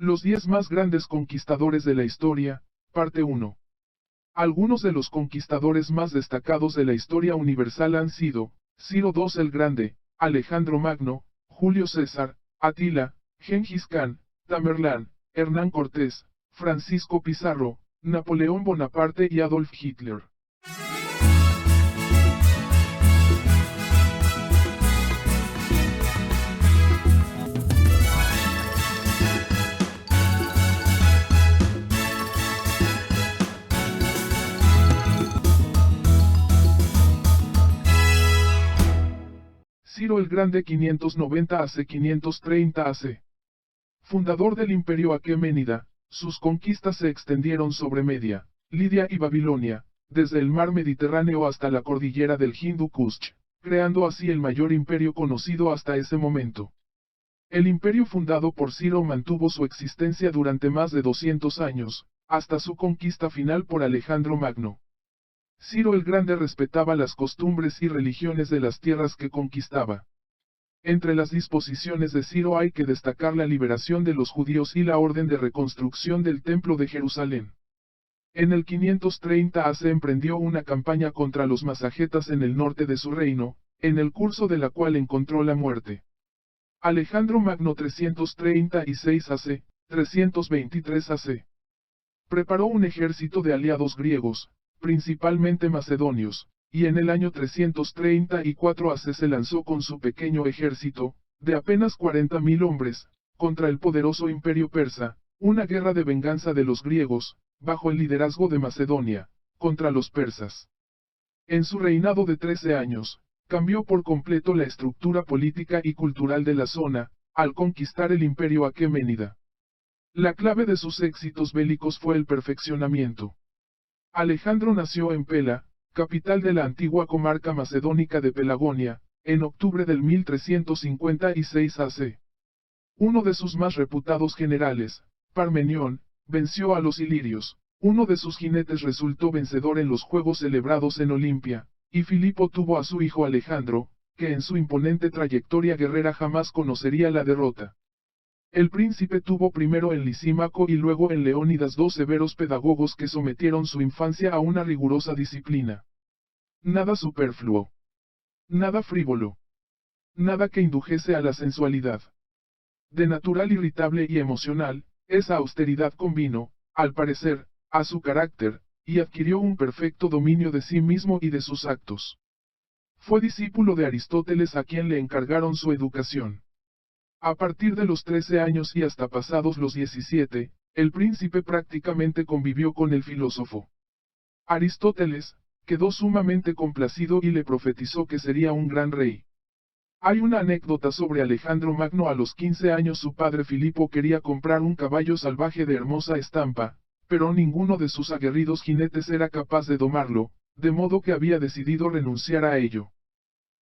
Los 10 más grandes conquistadores de la historia, parte 1. Algunos de los conquistadores más destacados de la historia universal han sido, Ciro II el Grande, Alejandro Magno, Julio César, Atila, Gengis Khan, Tamerlán, Hernán Cortés, Francisco Pizarro, Napoleón Bonaparte y Adolf Hitler. Ciro el Grande 590 AC 530 AC. Fundador del Imperio Aqueménida, sus conquistas se extendieron sobre Media, Lidia y Babilonia, desde el mar Mediterráneo hasta la cordillera del Hindu Kush, creando así el mayor imperio conocido hasta ese momento. El imperio fundado por Ciro mantuvo su existencia durante más de 200 años, hasta su conquista final por Alejandro Magno. Ciro el Grande respetaba las costumbres y religiones de las tierras que conquistaba. Entre las disposiciones de Ciro hay que destacar la liberación de los judíos y la orden de reconstrucción del Templo de Jerusalén. En el 530 AC emprendió una campaña contra los masagetas en el norte de su reino, en el curso de la cual encontró la muerte. Alejandro Magno 336 AC, 323 AC. Preparó un ejército de aliados griegos, principalmente macedonios, y en el año 334 AC se lanzó con su pequeño ejército, de apenas 40.000 hombres, contra el poderoso imperio persa, una guerra de venganza de los griegos, bajo el liderazgo de Macedonia, contra los persas. En su reinado de 13 años, cambió por completo la estructura política y cultural de la zona, al conquistar el imperio aqueménida. La clave de sus éxitos bélicos fue el perfeccionamiento. Alejandro nació en Pela, capital de la antigua comarca macedónica de Pelagonia, en octubre del 1356 AC. Uno de sus más reputados generales, Parmenión, venció a los ilirios, uno de sus jinetes resultó vencedor en los juegos celebrados en Olimpia, y Filipo tuvo a su hijo Alejandro, que en su imponente trayectoria guerrera jamás conocería la derrota. El príncipe tuvo primero en Lisímaco y luego en Leónidas dos severos pedagogos que sometieron su infancia a una rigurosa disciplina. Nada superfluo. Nada frívolo. Nada que indujese a la sensualidad. De natural irritable y emocional, esa austeridad convino, al parecer, a su carácter, y adquirió un perfecto dominio de sí mismo y de sus actos. Fue discípulo de Aristóteles a quien le encargaron su educación. A partir de los 13 años y hasta pasados los 17, el príncipe prácticamente convivió con el filósofo. Aristóteles, quedó sumamente complacido y le profetizó que sería un gran rey. Hay una anécdota sobre Alejandro Magno. A los 15 años su padre Filipo quería comprar un caballo salvaje de hermosa estampa, pero ninguno de sus aguerridos jinetes era capaz de domarlo, de modo que había decidido renunciar a ello.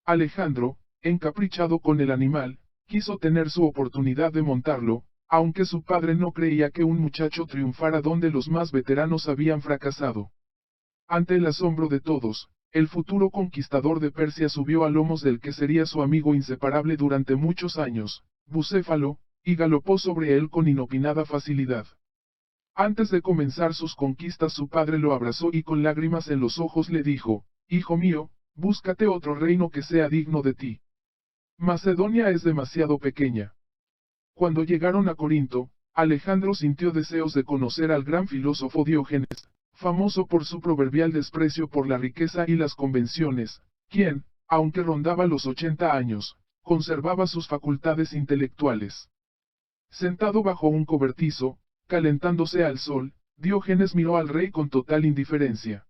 Alejandro, encaprichado con el animal, quiso tener su oportunidad de montarlo, aunque su padre no creía que un muchacho triunfara donde los más veteranos habían fracasado. Ante el asombro de todos, el futuro conquistador de Persia subió a lomos del que sería su amigo inseparable durante muchos años, Bucéfalo, y galopó sobre él con inopinada facilidad. Antes de comenzar sus conquistas su padre lo abrazó y con lágrimas en los ojos le dijo: «Hijo mío, búscate otro reino que sea digno de ti. Macedonia es demasiado pequeña». Cuando llegaron a Corinto, Alejandro sintió deseos de conocer al gran filósofo Diógenes, famoso por su proverbial desprecio por la riqueza y las convenciones, quien, aunque rondaba los 80 años, conservaba sus facultades intelectuales. Sentado bajo un cobertizo, calentándose al sol, Diógenes miró al rey con total indiferencia.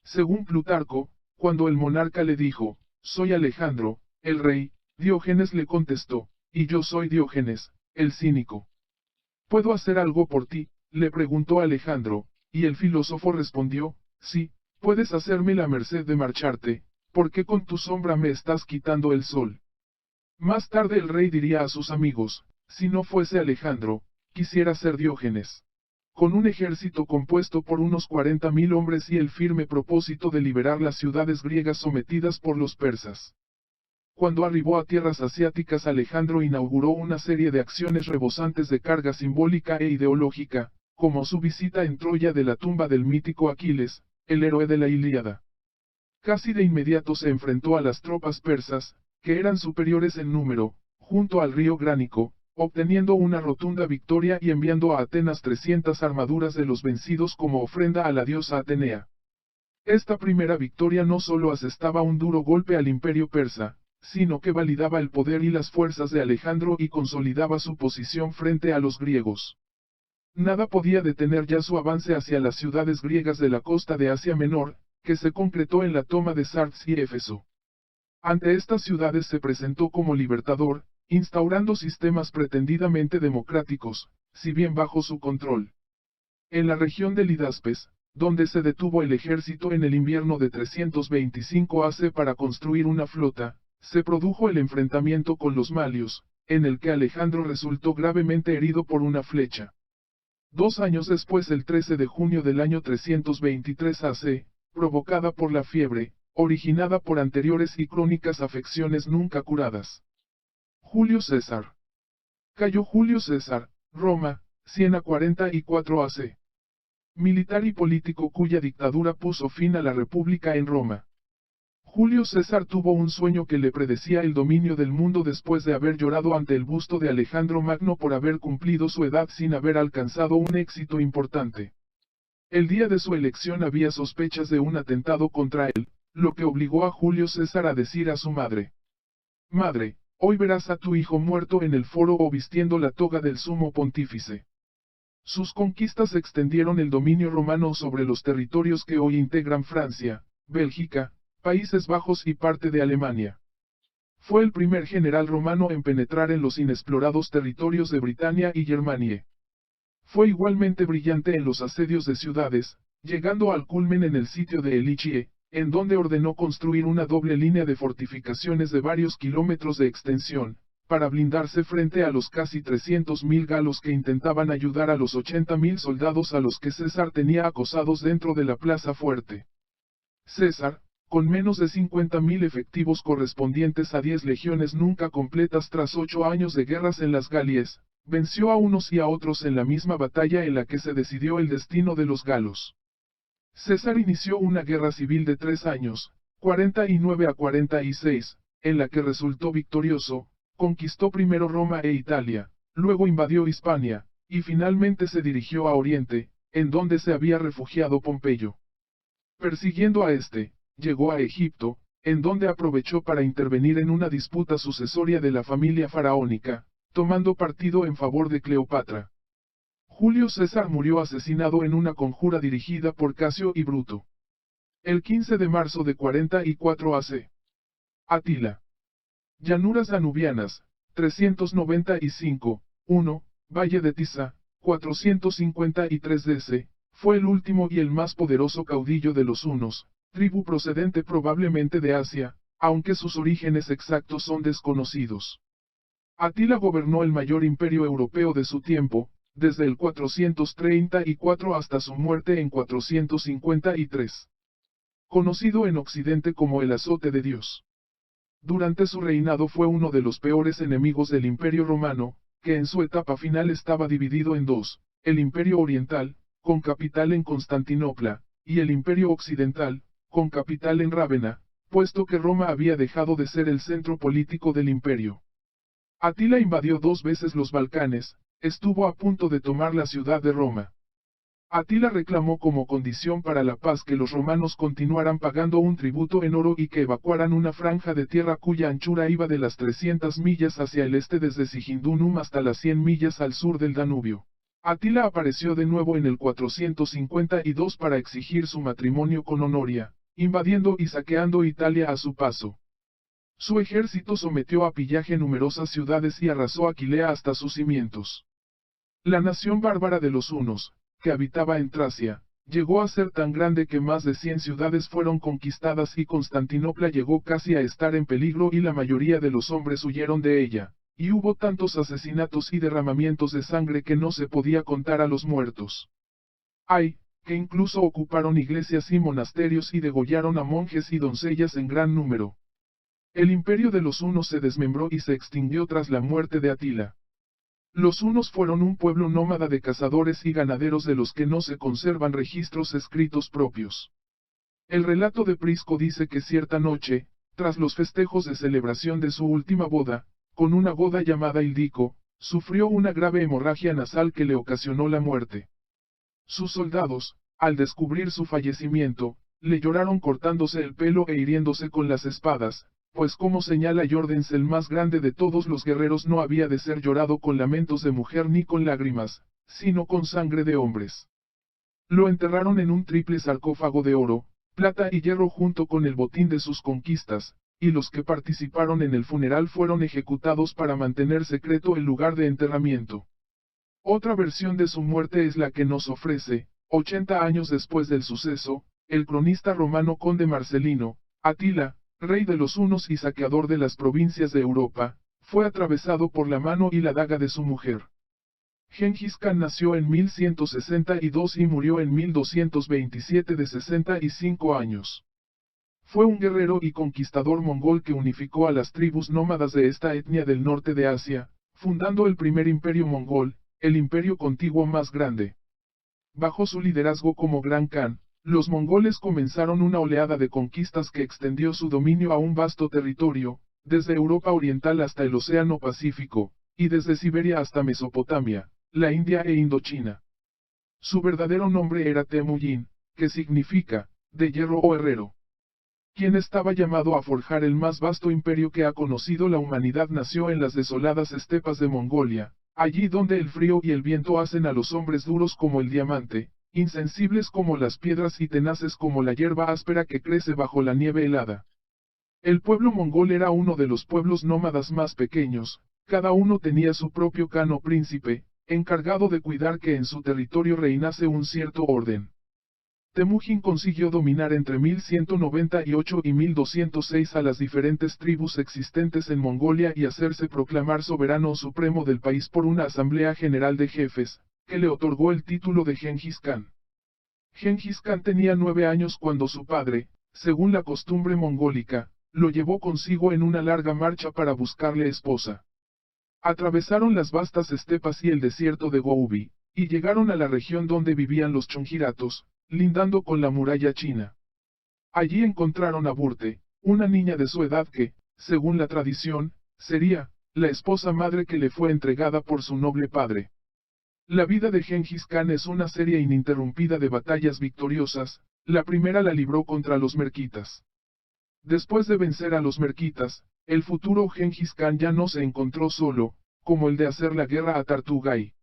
Según Plutarco, cuando el monarca le dijo: «Soy Alejandro, el rey», Diógenes le contestó: «Y yo soy Diógenes, el cínico». «¿Puedo hacer algo por ti?», le preguntó Alejandro, y el filósofo respondió: «Sí, puedes hacerme la merced de marcharte, porque con tu sombra me estás quitando el sol». Más tarde el rey diría a sus amigos: «Si no fuese Alejandro, quisiera ser Diógenes». Con un ejército compuesto por unos 40.000 hombres y el firme propósito de liberar las ciudades griegas sometidas por los persas. Cuando arribó a tierras asiáticas, Alejandro inauguró una serie de acciones rebosantes de carga simbólica e ideológica, como su visita en Troya de la tumba del mítico Aquiles, el héroe de la Ilíada. Casi de inmediato se enfrentó a las tropas persas, que eran superiores en número, junto al río Gránico, obteniendo una rotunda victoria y enviando a Atenas 300 armaduras de los vencidos como ofrenda a la diosa Atenea. Esta primera victoria no solo asestaba un duro golpe al imperio persa, sino que validaba el poder y las fuerzas de Alejandro y consolidaba su posición frente a los griegos. Nada podía detener ya su avance hacia las ciudades griegas de la costa de Asia Menor, que se concretó en la toma de Sardes y Éfeso. Ante estas ciudades se presentó como libertador, instaurando sistemas pretendidamente democráticos, si bien bajo su control. En la región de Lidaspes, donde se detuvo el ejército en el invierno de 325 AC para construir una flota, se produjo el enfrentamiento con los malios, en el que Alejandro resultó gravemente herido por una flecha. 2 años después, el 13 de junio del año 323 AC, provocada por la fiebre, originada por anteriores y crónicas afecciones nunca curadas. Julio César. Cayó Julio César, Roma, 144 AC. Militar y político cuya dictadura puso fin a la República en Roma. Julio César tuvo un sueño que le predecía el dominio del mundo después de haber llorado ante el busto de Alejandro Magno por haber cumplido su edad sin haber alcanzado un éxito importante. El día de su elección había sospechas de un atentado contra él, lo que obligó a Julio César a decir a su madre: «Madre, hoy verás a tu hijo muerto en el foro o vistiendo la toga del sumo pontífice». Sus conquistas extendieron el dominio romano sobre los territorios que hoy integran Francia, Bélgica, Países Bajos y parte de Alemania. Fue el primer general romano en penetrar en los inexplorados territorios de Britania y Germania. Fue igualmente brillante en los asedios de ciudades, llegando al culmen en el sitio de Elichie, en donde ordenó construir una doble línea de fortificaciones de varios kilómetros de extensión, para blindarse frente a los casi 300.000 galos que intentaban ayudar a los 80.000 soldados a los que César tenía acosados dentro de la plaza fuerte. César, con menos de 50.000 efectivos correspondientes a 10 legiones nunca completas tras 8 años de guerras en las Galias, venció a unos y a otros en la misma batalla en la que se decidió el destino de los galos. César inició una guerra civil de 3 años, 49 a 46, en la que resultó victorioso, conquistó primero Roma e Italia, luego invadió Hispania, y finalmente se dirigió a Oriente, en donde se había refugiado Pompeyo. Persiguiendo a este, llegó a Egipto, en donde aprovechó para intervenir en una disputa sucesoria de la familia faraónica, tomando partido en favor de Cleopatra. Julio César murió asesinado en una conjura dirigida por Casio y Bruto. El 15 de marzo de 44 AC. Atila. Llanuras danubianas, 395, 1, Valle de Tisa, 453 DC, fue el último y el más poderoso caudillo de los hunos, tribu procedente probablemente de Asia, aunque sus orígenes exactos son desconocidos. Atila gobernó el mayor imperio europeo de su tiempo, desde el 434 hasta su muerte en 453. Conocido en Occidente como el azote de Dios. Durante su reinado fue uno de los peores enemigos del Imperio Romano, que en su etapa final estaba dividido en dos, el Imperio Oriental, con capital en Constantinopla, y el Imperio Occidental, con capital en Rávena, puesto que Roma había dejado de ser el centro político del imperio. Atila invadió 2 veces los Balcanes, estuvo a punto de tomar la ciudad de Roma. Atila reclamó como condición para la paz que los romanos continuaran pagando un tributo en oro y que evacuaran una franja de tierra cuya anchura iba de las 300 millas hacia el este desde Sigindunum hasta las 100 millas al sur del Danubio. Atila apareció de nuevo en el 452 para exigir su matrimonio con Honoria, invadiendo y saqueando Italia a su paso. Su ejército sometió a pillaje numerosas ciudades y arrasó Aquilea hasta sus cimientos. La nación bárbara de los hunos, que habitaba en Tracia, llegó a ser tan grande que más de 100 ciudades fueron conquistadas y Constantinopla llegó casi a estar en peligro y la mayoría de los hombres huyeron de ella, y hubo tantos asesinatos y derramamientos de sangre que no se podía contar a los muertos. Hay, que incluso ocuparon iglesias y monasterios y degollaron a monjes y doncellas en gran número. El imperio de los hunos se desmembró y se extinguió tras la muerte de Atila. Los hunos fueron un pueblo nómada de cazadores y ganaderos de los que no se conservan registros escritos propios. El relato de Prisco dice que cierta noche, tras los festejos de celebración de su última boda, con una goda llamada Ildico, sufrió una grave hemorragia nasal que le ocasionó la muerte. Sus soldados, al descubrir su fallecimiento, le lloraron cortándose el pelo e hiriéndose con las espadas, pues como señala Jordens el más grande de todos los guerreros no había de ser llorado con lamentos de mujer ni con lágrimas, sino con sangre de hombres. Lo enterraron en un triple sarcófago de oro, plata y hierro junto con el botín de sus conquistas, y los que participaron en el funeral fueron ejecutados para mantener secreto el lugar de enterramiento. Otra versión de su muerte es la que nos ofrece, 80 años después del suceso, el cronista romano conde Marcelino. Atila, rey de los hunos y saqueador de las provincias de Europa, fue atravesado por la mano y la daga de su mujer. Gengis Khan nació en 1162 y murió en 1227 de 65 años. Fue un guerrero y conquistador mongol que unificó a las tribus nómadas de esta etnia del norte de Asia, fundando el primer imperio mongol, el imperio contiguo más grande. Bajo su liderazgo como Gran Khan, los mongoles comenzaron una oleada de conquistas que extendió su dominio a un vasto territorio, desde Europa Oriental hasta el Océano Pacífico, y desde Siberia hasta Mesopotamia, la India e Indochina. Su verdadero nombre era Temujin, que significa, de hierro o herrero. Quien estaba llamado a forjar el más vasto imperio que ha conocido la humanidad nació en las desoladas estepas de Mongolia, allí donde el frío y el viento hacen a los hombres duros como el diamante, insensibles como las piedras y tenaces como la hierba áspera que crece bajo la nieve helada. El pueblo mongol era uno de los pueblos nómadas más pequeños, cada uno tenía su propio khan o príncipe, encargado de cuidar que en su territorio reinase un cierto orden. Temujin consiguió dominar entre 1198 y 1206 a las diferentes tribus existentes en Mongolia y hacerse proclamar soberano supremo del país por una asamblea general de jefes, que le otorgó el título de Gengis Khan. Gengis Khan tenía 9 años cuando su padre, según la costumbre mongólica, lo llevó consigo en una larga marcha para buscarle esposa. Atravesaron las vastas estepas y el desierto de Gobi, y llegaron a la región donde vivían los chonjiratos, lindando con la muralla china. Allí encontraron a Burte, una niña de su edad que, según la tradición, sería la esposa madre que le fue entregada por su noble padre. La vida de Gengis Khan es una serie ininterrumpida de batallas victoriosas, la primera la libró contra los merquitas. Después de vencer a los merquitas, el futuro Gengis Khan ya no se encontró solo, como el de hacer la guerra a Tartugai.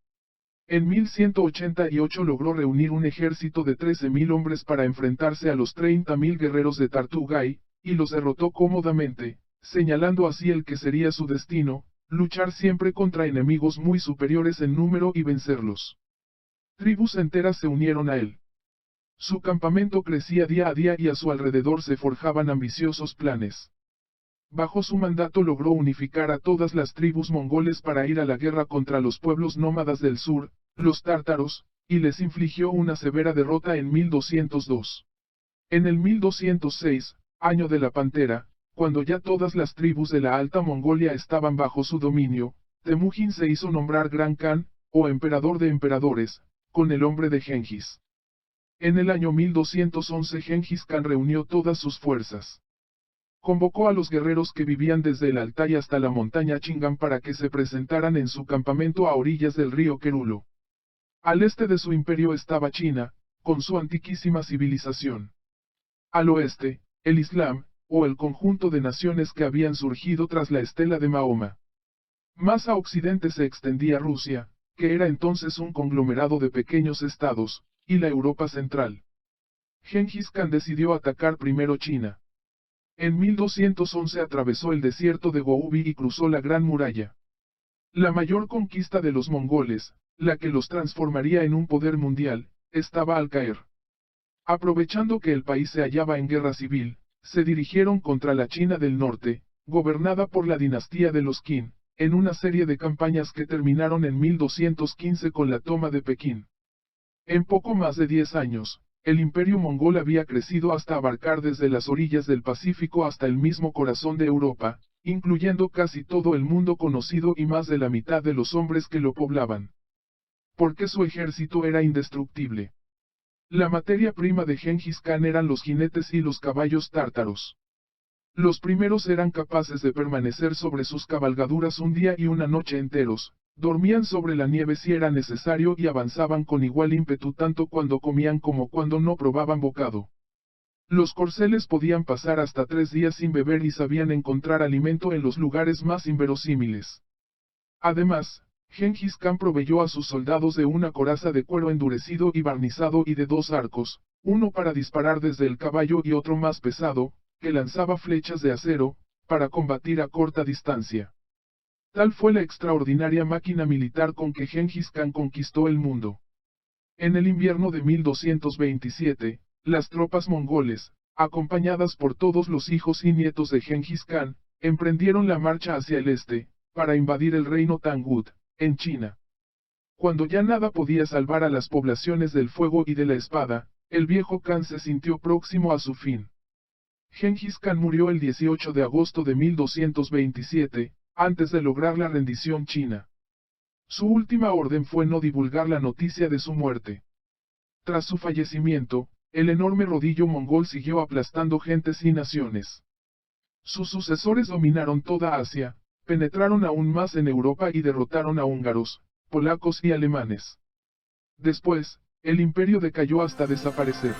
En 1188 logró reunir un ejército de 13.000 hombres para enfrentarse a los 30.000 guerreros de Tartugai, y los derrotó cómodamente, señalando así el que sería su destino, luchar siempre contra enemigos muy superiores en número y vencerlos. Tribus enteras se unieron a él. Su campamento crecía día a día y a su alrededor se forjaban ambiciosos planes. Bajo su mandato logró unificar a todas las tribus mongoles para ir a la guerra contra los pueblos nómadas del sur, los tártaros, y les infligió una severa derrota en 1202. En el 1206, año de la Pantera, cuando ya todas las tribus de la Alta Mongolia estaban bajo su dominio, Temujin se hizo nombrar Gran Khan, o emperador de emperadores, con el nombre de Gengis. En el año 1211 Gengis Khan reunió todas sus fuerzas. Convocó a los guerreros que vivían desde el Altai hasta la montaña Chingam para que se presentaran en su campamento a orillas del río Kerulo. Al este de su imperio estaba China, con su antiquísima civilización. Al oeste, el Islam, o el conjunto de naciones que habían surgido tras la estela de Mahoma. Más a occidente se extendía Rusia, que era entonces un conglomerado de pequeños estados, y la Europa central. Gengis Khan decidió atacar primero China. En 1211 atravesó el desierto de Gobi y cruzó la Gran Muralla. La mayor conquista de los mongoles, la que los transformaría en un poder mundial, estaba al caer. Aprovechando que el país se hallaba en guerra civil, se dirigieron contra la China del norte, gobernada por la dinastía de los Qin, en una serie de campañas que terminaron en 1215 con la toma de Pekín. En poco más de 10 años, El imperio mongol había crecido hasta abarcar desde las orillas del Pacífico hasta el mismo corazón de Europa, incluyendo casi todo el mundo conocido y más de la mitad de los hombres que lo poblaban. Porque su ejército era indestructible. La materia prima de Gengis Khan eran los jinetes y los caballos tártaros. Los primeros eran capaces de permanecer sobre sus cabalgaduras un día y una noche enteros, dormían sobre la nieve si era necesario y avanzaban con igual ímpetu tanto cuando comían como cuando no probaban bocado. Los corceles podían pasar hasta 3 días sin beber y sabían encontrar alimento en los lugares más inverosímiles. Además, Gengis Khan proveyó a sus soldados de una coraza de cuero endurecido y barnizado y de 2 arcos, uno para disparar desde el caballo y otro más pesado, que lanzaba flechas de acero, para combatir a corta distancia. Tal fue la extraordinaria máquina militar con que Gengis Khan conquistó el mundo. En el invierno de 1227, las tropas mongoles, acompañadas por todos los hijos y nietos de Gengis Khan, emprendieron la marcha hacia el este, para invadir el reino Tangut, en China. Cuando ya nada podía salvar a las poblaciones del fuego y de la espada, el viejo Khan se sintió próximo a su fin. Gengis Khan murió el 18 de agosto de 1227, antes de lograr la rendición china. Su última orden fue no divulgar la noticia de su muerte. Tras su fallecimiento, el enorme rodillo mongol siguió aplastando gentes y naciones. Sus sucesores dominaron toda Asia, penetraron aún más en Europa y derrotaron a húngaros, polacos y alemanes. Después, el imperio decayó hasta desaparecer.